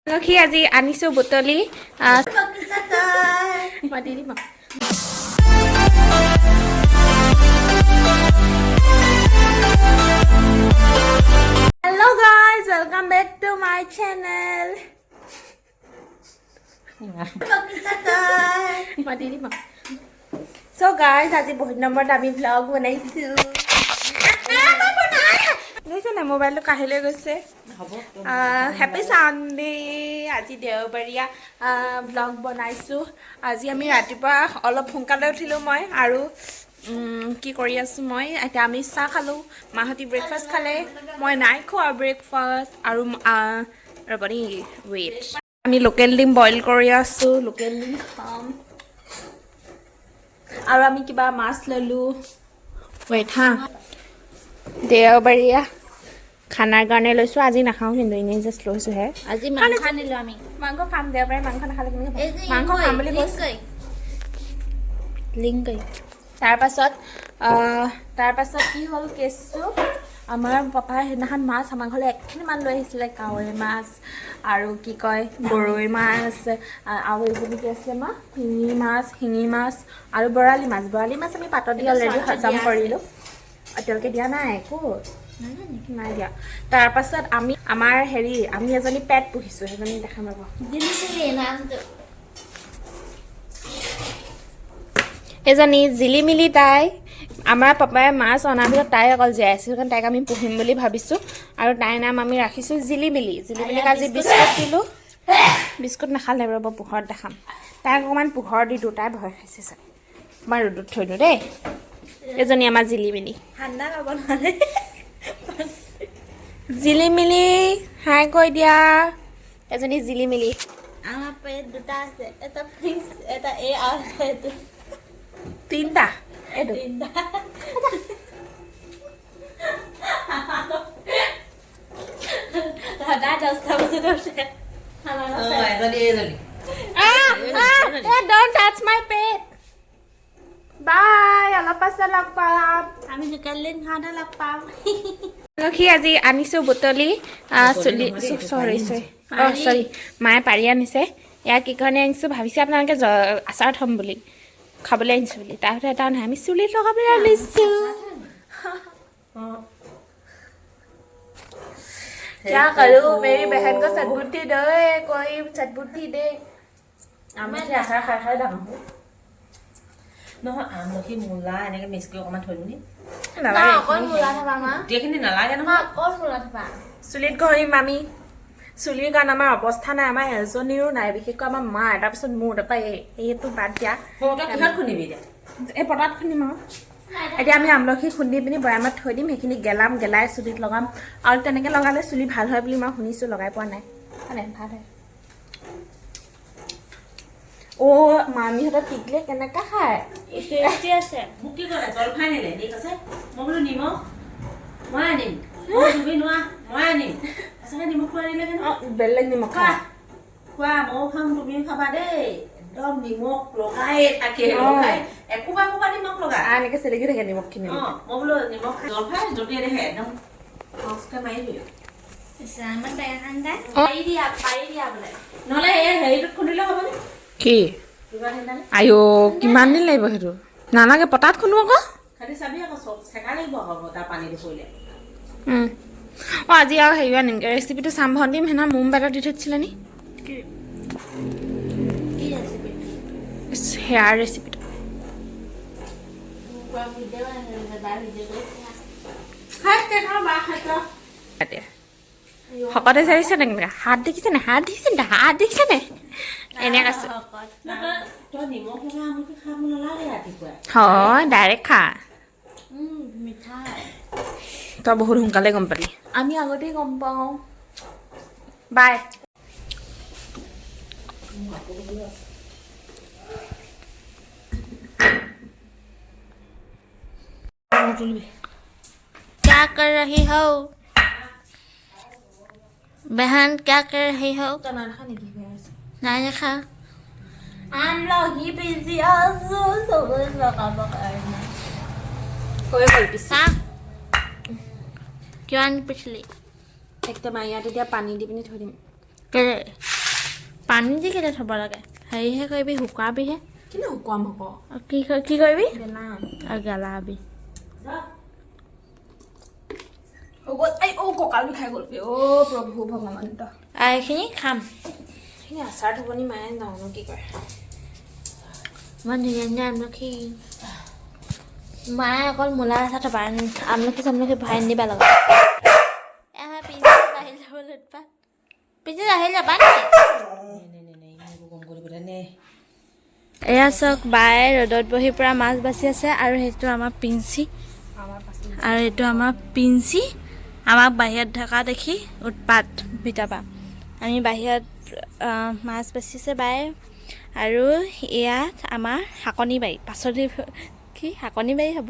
লক্ষী আজি আনিছো বুটলি দি দিম Hello guys, welcome back to my channel. So guys, আজি বহুত নম্বৰ আমি vlog বনাইছো। দেখিছে না মোবাইলটো কাহিলৈ গৈছে। Happy Sunday. আজি দেওবাৰিয়া vlog বনাইছো। আজি আমি ৰাতিপুৱা অলপ সোনকালে উঠিলো মই আৰু কি কৰি আছো মই এতিয়া আমি চাহ খালো মাহতি ব্ৰেকফাষ্ট খালে মই নাই খোৱা ব্ৰেকফাষ্ট আৰু ৰবনি ৱেট আমি লোকেল ডিম বইল কৰি আছো লোকেল ডিম খাম আৰু আমি কিবা মাছ ললো ৱেট হা দেওবাৰিয়া খানাৰ কাৰণে লৈছো আজি নাখাও কিন্তু এনে জাস্ট লৈছো হে আজি মাংস আনিলো আমি মাংস খাম দেওবাৰে মাংস নাখালে কেনেকৈ মাংস খাম বুলি কৈছে লিংক তাৰ পাছত কি হ'ল কেছটো আমাৰ পাপাই সেইদিনাখন মাছ আমাৰ ঘৰলৈ একখিনিমান লৈ আহিছিলে কাৱৈ মাছ আৰু কি কয় গৰৈ মাছ আৰু এইবোৰ কি আছিলে মা শিঙি মাছ আৰু বৰালি মাছ আমি পাতত দি অলৰেডি হজম কৰিলোঁ এতিয়ালৈকে দিয়া নাই একো নাই দিয়া তাৰ পাছত আমাৰ আমি এজনী পেট পুহিছোঁ সেইজনী দেখাম ৰ'ব এজনী জিলিমিলি তাই আমাৰ পাপাই মাছ অনাৰ পিছত তাই অকল জীয়াই আছিল কাৰণ তাইক আমি পুহিম বুলি ভাবিছোঁ আৰু তাইৰ নাম আমি ৰাখিছোঁ জিলিমিলিক আজি বিস্কুট দিলোঁ বিস্কুট নাখালে ৰ'ব পোহৰত দেখাম তাইক অকণমান পোহৰ দি দিওঁ তাই ভয় খাইছে চাগে মই ৰ'দত থৈ দিওঁ দেই এজনী আমাৰ জিলিমিলি ঠাণ্ডা খাব নোৱাৰে জিলিমিলি হাই কৈ দিয়া এজনী জিলিমিলি আমাৰ পেট দুটা আছে এটা ফিক্স এটা এ আৰু এটা তিনটা এইটো তিনটা দাদা 10টা বজাত উঠে don't touch my pet bye অলপ পাছত লগ পাম আমি লোকেল খাওঁতে লগ পাম লক্ষী আজি আনিছো বুটলি চৰি মায়ে পাৰি আনিছে ইয়াৰ কি কাৰণে আনিছো ভাবিছে আপোনালোকে আচাৰ থ'ম বুলি খাবলৈ আনিছো বুলি তাৰপিছত এটা নহয় আমি চুলিত লগাবলৈ আনিছো क्या करूं मेरी बहन को सद्बुद्धि दे कोई सद्बुद्धि दे আমি আচাৰ খাই ডাঙৰ নহয় আমলখি মূলা এনেকৈ মিক্স কৰি অকণমান থৈ দিওঁ নালাগে অকল মূলা থবা মা গোটেইখিনি নালাগে নহয় অকল মূলা থবা চুলিত ঘঁহিম আমি চুলিৰ কাৰণে আমাৰ অৱস্থা নাই আমাৰ এজনীৰো নাই বিশেষকৈ আমাৰ মা তাৰপিছত মোৰ তাৰপৰা এইটো বাদ দিয়া কিহত খুন্দিবি এতিয়া এই পটাত খুন্দিম এতিয়া আমি আমলখি খুন্দি পিনি বৈয়ামত থৈ দিম সেইখিনি গেলাই চুলিত লগাম আৰু তেনেকৈ লগালে চুলি ভাল হয় বুলি মই শুনিছোঁ লগাই পোৱা নাই ভাল হয় মামীহঁতৰ টিকলে কেনেকৈ খায় টেষ্টি আছে মোক কি কৰে জলফাই নিলে ঠিক আছে মই বোলো নিমখ মই আনিম তুমি নোৱা মই আনিম আচলতে নিমখ আনিলে কেনে বেলেগ নিমখ খোৱা ময়ো খাম তুমিও খাবা দেই একদম নিমখ লগাই থাকে একোবা নিমখ লগা এনেকৈ চেলেকি থাকে নিমখখিনি মই বোলো নিমখ জলফাই জটিয়াই দেখে একদম সচকৈ মাৰি দিলোঁ পাৰি দিয়া বোলে নহ'লে এই হেৰিটোত খুন্দিলে হ'বনে কি আইঅ কিমান দিন লাগিব সেইটো নালাগে পটাত খুন্দো আকৌ খালি চাবি আকৌ চব চেকা লাগিব হ'ব তাৰ পানীটো পৰিলে আজি আৰু হেৰি আনিমগৈ ৰেচিপিটো চাম ভণ্টি সেইদিনা মোমবাইলত দি থৈছিলে নি হেয়াৰ ৰেচিপিটো শকতে চাইছে নে হাত দেখিছে নে এনে আছে হয় ডাইৰেক্ট খা তই বহুত সোনকালে গম পালি আমি আগতেই গম পাওঁ বাই क्या कर रही हो बहन क्या कर रही हो नहीं देखा हम लोग ही बिजी क्यों पिछली একদম ইয়াত এতিয়া পানী দি পিনি থৈ দিম পানী দি কেলে থ'ব লাগে হেৰিহে কৰিবি শুকুৱাবিহে কিন্তু শুকুৱাম আকৌ কি কৰিবি গেলাম গেলাবি কঁকাল বিষাই গ'ল প্ৰভু ভগৱন্ত এইখিনি খাম সেইখিনি আচাৰ থ'বনি মায়ে যাওঁ কি কৰে ইমান ধুনীয়া ধুনীয়া আমলখি মায়ে অকল মূলা আচাৰ থবা আমলখি চামলখি ভৰাই নিদিবা লগত পিছত আহি যাবা এয়া চাওক বায়ে ৰ'দত বহি পৰা মাছ বাচি আছে আৰু সেইটো আমাৰ পিঞ্চি আৰু এইটো আমাৰ পিঞ্চি আমাক বাহিৰত থকা দেখি উৎপাত ভিতৰ পৰা আমি বাহিৰত মাছ বাচিছে বায়ে আৰু ইয়াত আমাৰ শাকনি বাৰী পাচলি কি শাকনি বাৰী হ'ব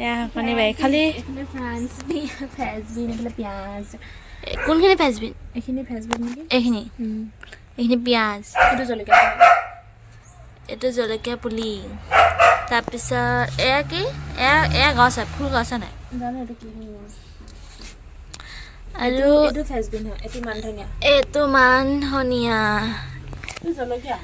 এয়া শাকনি বাৰী খালি ফ্ৰেঞ্চবিন এইফালে পিঁয়াজ কোনখিনি ফ্ৰেঞ্চবিন এইখিনি ফ্ৰেঞ্চবিন নেকি এইখিনি পিঁয়াজ এইটো জলকীয়া পুলি তাৰপিছত এয়া কি এয়া গছ হয় ফুল গছ নাই জানো এইটো কি আৰু এইটো ফ্ৰেঞ্চবিন হয় এইটো মান ধনিয়া জলকীয়া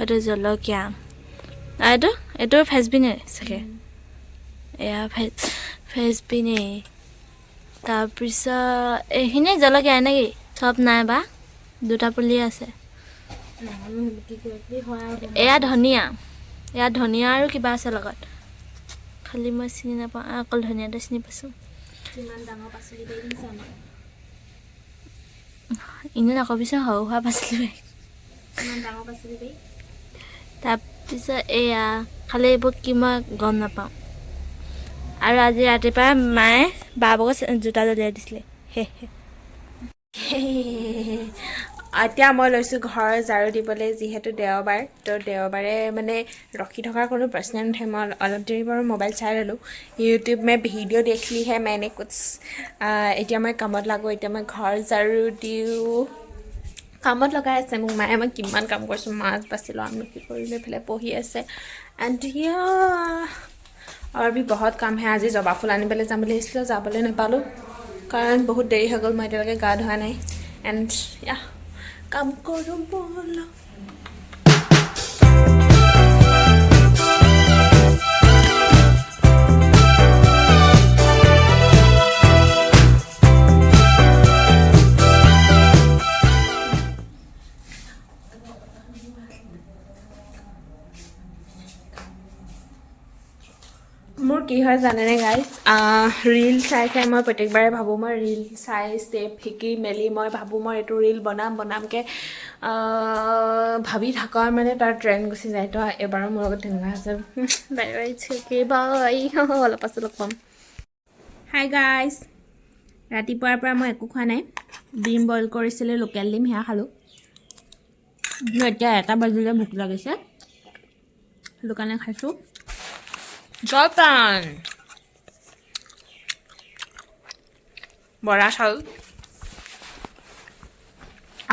এইটো জলকীয়া এইটো ফ্ৰেঞ্চবিনে চাগে এয়া ফ্ৰেঞ্চবিনে তাৰপিছত এইখিনি জলকীয়া নেকি চব নাই বা দুটা পুলি আছে এয়া ধনিয়া আৰু কিবা আছে লগত খালি মই চিনি নাপাওঁ অকল ধনিয়াটো চিনি পাইছোঁ এনেই নকবিচোন সৰু সুৰা পাচলি তাৰপিছত এয়া খালি এইবোৰ কি মই গম নাপাওঁ আৰু আজি ৰাতিপুৱা মায়ে বাবুক জোতা দলিয়াই দিছিলে এতিয়া মই লৈছোঁ ঘৰ ঝাৰু দিবলৈ যিহেতু দেওবাৰ তো দেওবাৰে মানে ৰখি থকাৰ কোনো প্ৰশ্ন নুঠে মই অলপ দেৰি বাৰু মোবাইল চাই ল'লোঁ ইউটিউব মে ভিডিঅ' দেখিলিহে मैंने कुछ এতিয়া মই কামত লাগোঁ এতিয়া মই ঘৰ ঝাৰু দিওঁ কামত লগাই আছে মোক মায়ে মই কিমান কাম কৰিছোঁ মাছ বাচিলোঁ আমলখি কৰিলোঁ এইফালে পঢ়ি আছে এণ্ড আৰু বহুত কাম হে আজি জবা ফুল আনিবলৈ যাম বুলি ভাবিছিলোঁ যাবলৈ নাপালোঁ কাৰণ বহুত দেৰি হৈ গ'ল মই এতিয়ালৈকে গা ধোৱা নাই এণ্ড কাম কৰোঁ ব'লা মোৰ কি হয় জানেনে গাইজ ৰীল চাই মই প্ৰত্যেকবাৰে ভাবোঁ মই ৰীল চাই ষ্টেপ শিকি মেলি মই ভাবোঁ মই এইটো ৰীল বনামকৈ ভাবি থকা মানে তাৰ ট্ৰেণ্ড গুচি যায় তো এবাৰো মোৰ লগত তেনেকুৱা আছে অলপ পাছত লগ পাম হাই গাইজ ৰাতিপুৱাৰ পৰা মই একো খোৱা নাই ডিম বইল কৰিছিলোঁ লোকেল ডিম সেয়া খালোঁ এতিয়া 1 বাজিলে ভোক লাগিছে সেইটো কাৰণে খাইছোঁ জলপান বৰা চাউল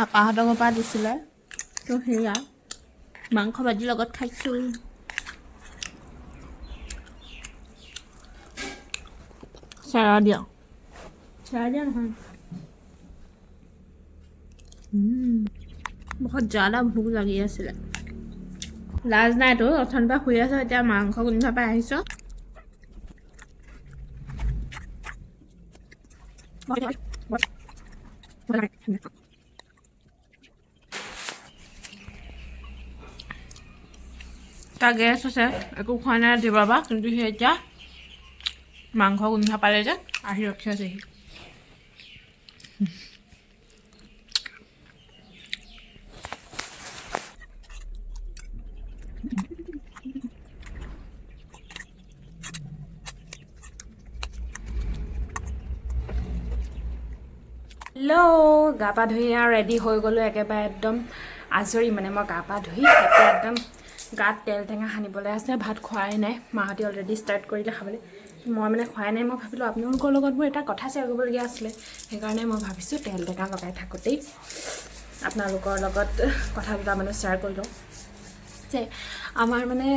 আপাহঁতক পৰা দিছিলে তো সেয়া মাংস ভাজিৰ লগত খাইছোঁ চেৰা দিয়া নহয় বহুত জ্বালা ভোক লাগি আছিলে লাজ নাইতো অথনিৰ পৰা শুই আছোঁ এতিয়া মাংস গোন্ধ পাই আহিছোঁ তাৰ গেছ আছে একো খোৱা নাই দিব বা কিন্তু সি এতিয়া মাংস গোন্ধ পালে যে আহি ৰখি আছেহি হেল্ল' গা পা ধুই আৰু ৰেডি হৈ গ'লোঁ একেবাৰে একদম আজৰি মানে মই গা পা ধুই এতিয়া একদম গাত তেল টেঙা সানিবলৈ আছে ভাত খোৱাই নাই মাহঁতে অলৰেডি ষ্টাৰ্ট কৰিলে খাবলৈ মই মানে খোৱাই নাই মই ভাবিলোঁ আপোনালোকৰ লগত মোৰ এটা কথা শ্বেয়াৰ কৰিবলগীয়া আছিলে সেইকাৰণে মই ভাবিছোঁ তেল টেঙা লগাই থাকোঁতেই আপোনালোকৰ লগত কথা দুটা মানে শ্বেয়াৰ কৰি লওঁ যে আমাৰ মানে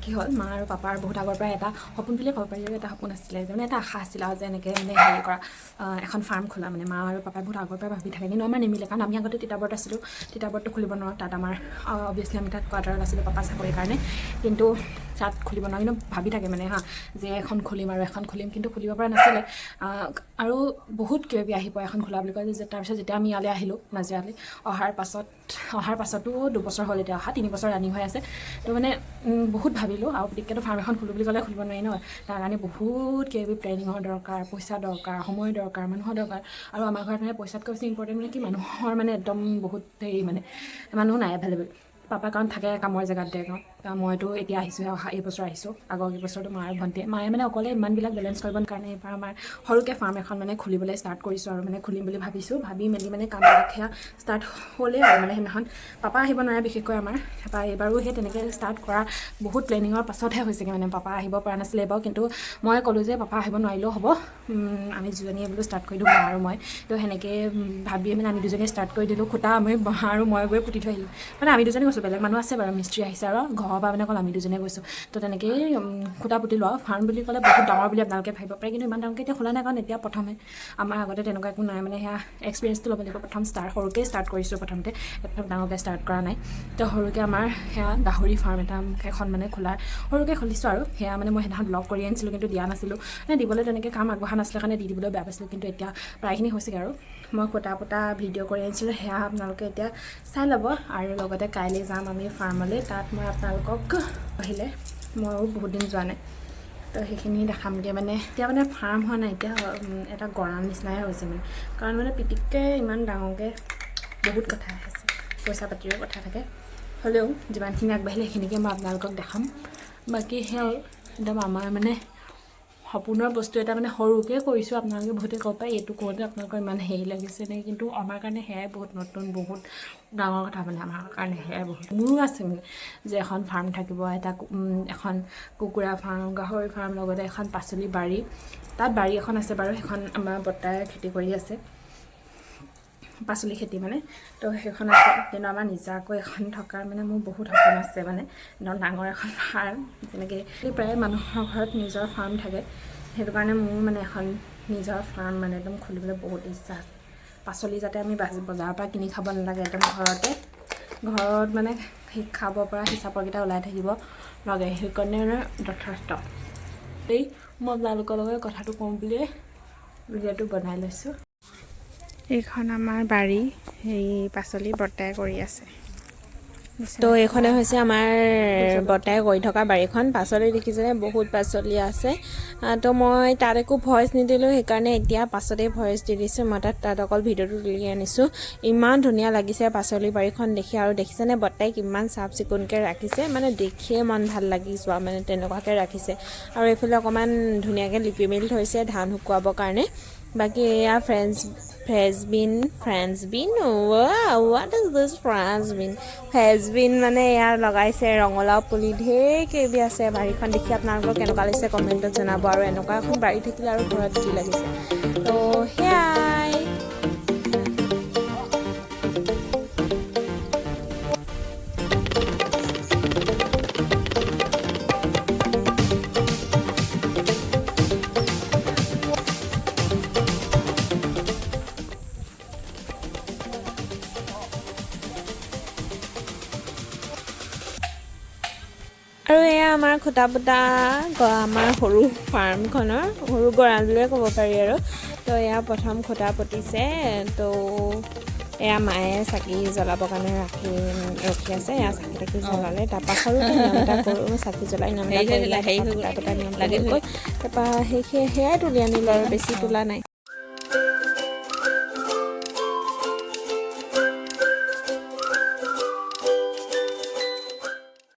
কি হ'ল মা আৰু পাপাৰ বহুত আগৰ পৰাই এটা সপোন বুলিয়ে ক'ব পাৰি, এটা সপোন আছিলে যে মানে এটা আশা আছিলে আৰু যে এনেকৈ মানে হেৰি কৰা এখন ফাৰ্ম খোলা, মানে মা আৰু পাপাই বহুত আগৰ পৰাই ভাবি থাকে, কিন্তু আমাৰ নিমিলে কাৰণ আমি আগতে তিতাবৰত আছিলোঁ, তিতাবৰতটো খুলিব নোৱাৰোঁ, তাত আমাৰ অভিয়াছলি আমি তাত কোৱাৰ্টাৰত আছিলোঁ পাপা চাকৰিৰ কাৰণে, কিন্তু তাত খুলিব নোৱাৰোঁ, কিন্তু ভাবি থাকে মানে যে এখন খুলিম আৰু এখন খুলিম, কিন্তু খুলিব পৰা নাছিলে আৰু বহুত কিবাকিবি আহি পৰে এখন খোলা বুলি কয় যে তাৰপিছত যেতিয়া আমি ইয়ালৈ আহিলোঁ নাজিৰালৈ অহাৰ পাছতো 2 বছৰ হ'ল, এতিয়া অহা 3 বছৰ ৰানিং হৈ আছে, তো মানে বহুত ভাবিলোঁ আৰু পটককেতো ফাৰ্ম এখন খুলোঁ বুলি ক'লে খুলিব নোৱাৰি ন, তাৰ কাৰণে বহুত কিবাকিবি প্লেনিঙৰ দৰকাৰ, পইচা দৰকাৰ, সময় দৰকাৰ, মানুহৰ দৰকাৰ, আৰু আমাৰ ঘৰত মানে পইচাতকৈ বেছি ইম্পৰ্টেণ্ট মানে কি মানুহৰ মানে একদম বহুত হেৰি মানে মানুহ নাই এভেইলেবল, পাপা কাৰণ থাকে কামৰ জেগাত দেগাঁও, মইতো এতিয়া আহিছোঁ এইবছৰ আহিছোঁ, আগৰ কেইবছৰতো মা আৰু ভণ্টি, মায়ে মানে অকলে ইমানবিলাক বেলেঞ্চ কৰিব কাৰণে এইবাৰ আমাৰ সৰুকৈ ফাৰ্ম এখন মানে খুলিবলৈ ষ্টাৰ্ট কৰিছোঁ আৰু মানে খুলিম বুলি ভাবিছোঁ, ভাবি মেলি মানে কামবিলাক সেয়া ষ্টাৰ্ট হ'লেই আৰু মানে সেইদিনাখন পাপা আহিব নোৱাৰে বিশেষকৈ আমাৰ, তাৰপৰা এইবাৰো সেই তেনেকৈ ষ্টাৰ্ট কৰা বহুত প্লেনিঙৰ পাছতহে হৈছেগৈ, মানে পাপা আহিব পৰা নাছিলে এইবাৰ, কিন্তু মই ক'লোঁ যে পাপা আহিব নোৱাৰিলেও হ'ব, আমি দুজনীয়ে বোলো ষ্টাৰ্ট কৰি দিওঁ মা আৰু মই, তো সেনেকৈ ভাবিয়ে মানে আমি দুজনীয়ে ষ্টাৰ্ট কৰি দিলোঁ, খুটা আমি আৰু মই গৈ পুতি থৈ আহিলোঁ, মানে আমি দুজনী গৈছোঁ, বেলেগ মানুহ আছে বাৰু মিস্ত্ৰী আহিছে আৰু ঘৰৰ পৰা মানে অকল আমি দুজনীয়ে গৈছোঁ, তো তেনেকেই খুটা পুতিলোঁ আৰু ফাৰ্ম বুলি ক'লে বহুত ডাঙৰ বুলি আপোনালোকে ভাবিব পাৰে, কিন্তু ইমান ডাঙৰকৈ এতিয়া খোলা নাই, কাৰণ এতিয়া প্ৰথমে আমাৰ আগতে তেনেকুৱা একো নাই, মানে সেয়া এক্সপিৰিয়েঞ্চটো ল'ব লাগিব, প্ৰথম সৰুকৈ ষ্টাৰ্ট কৰিছোঁ, প্ৰথমতে একদম ডাঙৰকৈ ষ্টাৰ্ট কৰা নাই, তো সৰুকৈ আমাৰ সেয়া গাহৰি ফাৰ্ম এখন মানে খোলাৰ সৰুকৈ খুলিছোঁ আৰু সেয়া মানে মই সেইদিনাখন ব্লগ কৰি আনিছিলোঁ, কিন্তু দিয়া নাছিলোঁ, মানে দিবলৈ তেনেকৈ কাম আগবঢ়া নাছিলে কাৰণে দি দিবলৈ বেয়া পাইছিলোঁ, কিন্তু এতিয়া প্ৰায়খিনি হৈছেগৈ আৰু মই খুটা ভিডিঅ' কৰি আনিছিলোঁ, সেয়া আপোনালোকে এতিয়া চাই ল'ব, আৰু লগতে কাইলৈ যাম আমি ফাৰ্মলৈ, তাত মই আপোনালোকক আহিলে ময়ো বহুত দিন যোৱা নাই, তো সেইখিনি দেখামগৈ, মানে এতিয়া মানে ফাৰ্ম হোৱা নাই, এতিয়া এটা গঁৰাল নিচিনাই হৈছে মানে, কাৰণ মানে পিটিককৈ ইমান ডাঙৰকৈ বহুত কথা আছে, পইচা পাতিৰো কথা থাকে, হ'লেও যিমানখিনি আগবাঢ়িলে সেইখিনিকে মই আপোনালোকক দেখাম, বাকী সেয়াও একদম আমাৰ মানে সপোনৰ বস্তু এটা মানে সৰুকৈ কৰিছোঁ, আপোনালোকে বহুতে ক'ব পাৰে এইটো কৰোঁতে আপোনালোকৰ ইমান হেৰি লাগিছে নে, কিন্তু আমাৰ কাৰণে সেয়াই বহুত নতুন, বহুত ডাঙৰ কথা, মানে আমাৰ কাৰণে সেয়াই বহুত, মোৰো আছে মানে যে এখন ফাৰ্ম থাকিব, এখন কুকুৰা ফাৰ্ম, গাহৰি ফাৰ্ম, লগতে এখন পাচলি বাৰী, তাত বাৰী এখন আছে বাৰু, সেইখন আমাৰ বৰ্তাই খেতি কৰি আছে, পাচলি খেতি মানে, তো সেইখন আছে, কিন্তু আমাৰ নিজাকৈ এখন থকাৰ মানে মোৰ বহুত সপোন আছে, মানে ডাঙৰ এখন ফাৰ্ম, যেনেকৈ প্ৰায় মানুহৰ ঘৰত নিজৰ ফাৰ্ম থাকে, সেইটো কাৰণে মোৰ মানে এখন নিজৰ ফাৰ্ম মানে একদম খুলিবলৈ বহুত ইচ্ছা আছে, পাচলি যাতে আমি বজাৰৰ পৰা কিনি খাব নালাগে, একদম ঘৰত মানে খাব পৰা হিচাপৰকেইটা ওলাই থাকিব লাগে, সেইকাৰণে মানে যথেষ্ট এই মই আপোনালোকৰ লগত কথাটো কওঁ বুলিয়ে ভিডিঅ'টো বনাই লৈছোঁ। এইখন আমাৰ বাৰী, সেই পাচলি বৰ্তাই কৰি আছে, তো এইখনে হৈছে আমাৰ বৰ্তাই কৰি থকা বাৰীখন, পাচলি দেখিছেনে বহুত পাচলি আছে, তো মই তাত একো ভইচ নিদিলোঁ, সেইকাৰণে এতিয়া পাছতেই ভইচ দি দিছোঁ, মই তাত অকল ভিডিঅ'টো তুলি আনিছোঁ, ইমান ধুনীয়া লাগিছে পাচলি বাৰীখন দেখি, আৰু দেখিছেনে বৰ্তাই কিমান চাফ চিকুণকৈ ৰাখিছে, মানে দেখিয়ে মন ভাল লাগি যোৱা মানে তেনেকুৱাকৈ ৰাখিছে, আৰু এইফালে অকণমান ধুনীয়াকৈ লিপি মেলি থৈছে ধান শুকুৱাবৰ কাৰণে, বাকী এয়া French bean what is this French bean মানে এয়া লগাইছে, ৰঙালাও পুলি ঢেৰ কিবি আছে, বাৰীখন দেখি আপোনালোকৰ কেনেকুৱা লাগিছে কমেণ্টত জনাব, আৰু এনেকুৱা এখন বাৰী থাকিলে আৰু ঘৰত কি লাগিছে, তো সেয়াই। আৰু এয়া আমাৰ খুটা পুতা আমাৰ সৰু ফাৰ্মখনৰ সৰু গঁৰাল বুলিয়ে ক'ব পাৰি আৰু, তো এয়া প্ৰথম খুটা পুতিছে, তো এয়া মায়ে চাকি জ্বলাবৰ কাৰণে ৰখি আছে, এয়া চাকি তাকি জ্বলালে, তাৰপৰা সৰুকৈ নিয়ম এটা কৰোঁ, চাকি জ্বলাই নিয়ম এটা কৰিলে, খুটা পুতা নিয়ম লাগি গ'ল, তাৰপৰা সেয়াই তুলি আনিলোঁ আৰু বেছি তোলা নাই।